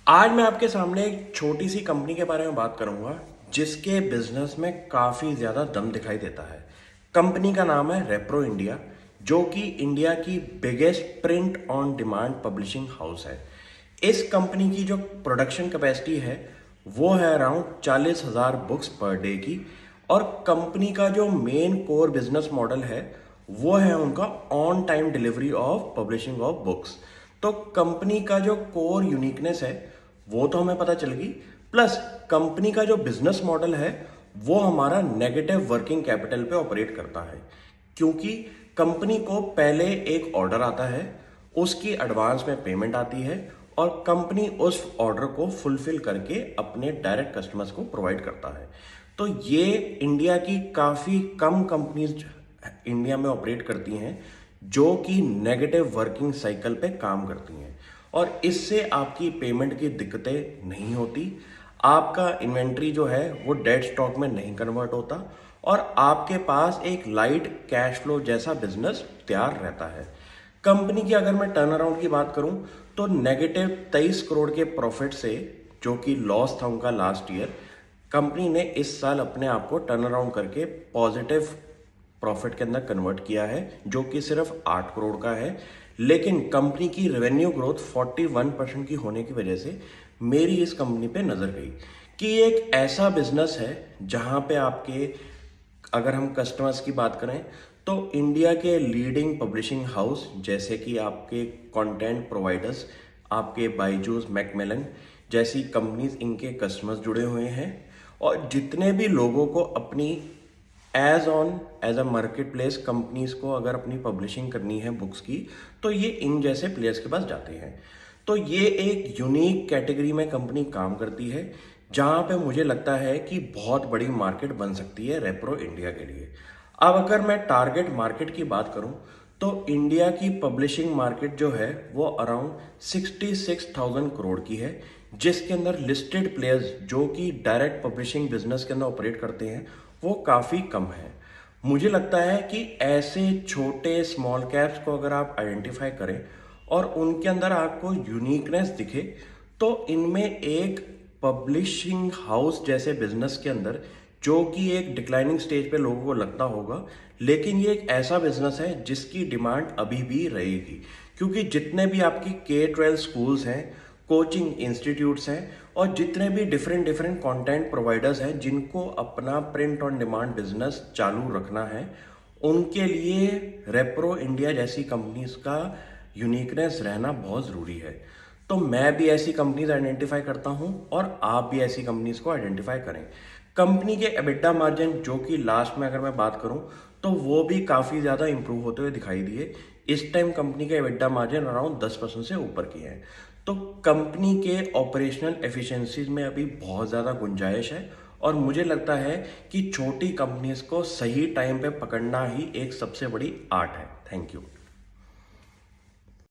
आज मैं आपके सामने एक छोटी सी कंपनी के बारे में बात करूंगा जिसके बिजनेस में काफ़ी ज़्यादा दम दिखाई देता है। कंपनी का नाम है रेप्रो इंडिया, जो कि इंडिया की biggest print on demand publishing house है। इस कंपनी की जो प्रोडक्शन कैपेसिटी है वो है अराउंड 40,000 बुक्स पर डे की। और कंपनी का जो मेन कोर बिजनेस मॉडल है वो है उनका on time delivery of publishing of books. तो कंपनी का जो कोर यूनिकनेस है वो तो हमें पता चल गई, प्लस कंपनी का जो बिजनेस मॉडल है वो हमारा नेगेटिव वर्किंग कैपिटल पे ऑपरेट करता है। क्योंकि कंपनी को पहले एक ऑर्डर आता है, उसकी एडवांस में पेमेंट आती है और कंपनी उस ऑर्डर को फुलफिल करके अपने डायरेक्ट कस्टमर्स को प्रोवाइड करता है। तो ये इंडिया की काफ़ी कम कंपनीज इंडिया में ऑपरेट करती हैं जो कि नेगेटिव वर्किंग साइकिल पे काम करती हैं, और इससे आपकी पेमेंट की दिक्कतें नहीं होती। आपका इन्वेंट्री जो है वो डेड स्टॉक में नहीं कन्वर्ट होता और आपके पास एक लाइट कैश फ्लो जैसा बिजनेस तैयार रहता है। कंपनी की अगर मैं टर्न अराउंड की बात करूं तो नेगेटिव 23 करोड़ के प्रॉफिट से, जो कि लॉस था उनका लास्ट ईयर, कंपनी ने इस साल अपने आप को टर्न अराउंड करके पॉजिटिव प्रॉफिट के अंदर कन्वर्ट किया है, जो कि सिर्फ 8 करोड़ का है। लेकिन कंपनी की रेवेन्यू ग्रोथ 41% की होने की वजह से मेरी इस कंपनी पे नजर गई कि ये एक ऐसा बिजनेस है जहां पे आपके, अगर हम कस्टमर्स की बात करें तो इंडिया के लीडिंग पब्लिशिंग हाउस जैसे कि आपके कंटेंट प्रोवाइडर्स, आपके बायजूस, मैकमिलन जैसी कंपनीज, इनके कस्टमर्स जुड़े हुए हैं। और जितने भी लोगों को अपनी as a market place companies को अगर अपनी पब्लिशिंग करनी है बुक्स की, तो ये इन जैसे प्लेयर्स के पास जाते हैं। तो ये एक यूनिक कैटेगरी में कंपनी काम करती है जहां पे मुझे लगता है कि बहुत बड़ी मार्केट बन सकती है रेप्रो इंडिया के लिए। अब अगर मैं टारगेट मार्केट की बात करूं तो इंडिया की पब्लिशिंग मार्केट जो है वो अराउंड 66,000 करोड़ की है, जिसके अंदर लिस्टेड प्लेयर्स जो कि डायरेक्ट पब्लिशिंग बिजनेस के अंदर ऑपरेट करते हैं वो काफ़ी कम है। मुझे लगता है कि ऐसे छोटे स्मॉल कैप्स को अगर आप आइडेंटिफाई करें और उनके अंदर आपको यूनिकनेस दिखे, तो इनमें एक पब्लिशिंग हाउस जैसे बिजनेस के अंदर, जो कि एक डिक्लाइनिंग स्टेज पे लोगों को लगता होगा, लेकिन ये एक ऐसा बिजनेस है जिसकी डिमांड अभी भी रहेगी। क्योंकि जितने भी आपकी K-12 स्कूल्स हैं, कोचिंग इंस्टीट्यूट्स हैं और जितने भी डिफरेंट डिफरेंट कंटेंट प्रोवाइडर्स हैं जिनको अपना प्रिंट ऑन डिमांड बिजनेस चालू रखना है, उनके लिए रेप्रो इंडिया जैसी कंपनीज का यूनिकनेस रहना बहुत ज़रूरी है। तो मैं भी ऐसी कंपनीज आइडेंटिफाई करता हूं और आप भी ऐसी कंपनीज को आइडेंटिफाई करें। कंपनी के एबिटा मार्जिन, जो कि लास्ट में अगर मैं बात करूं तो वो भी काफ़ी ज़्यादा इंप्रूव होते हुए दिखाई दिए। इस टाइम कंपनी के एबिटा मार्जिन अराउंड 10% से ऊपर की है। तो कंपनी के ऑपरेशनल एफिशिएंसीज में अभी बहुत ज़्यादा गुंजाइश है और मुझे लगता है कि छोटी कंपनीज को सही टाइम पे पकड़ना ही एक सबसे बड़ी आर्ट है। Thank you.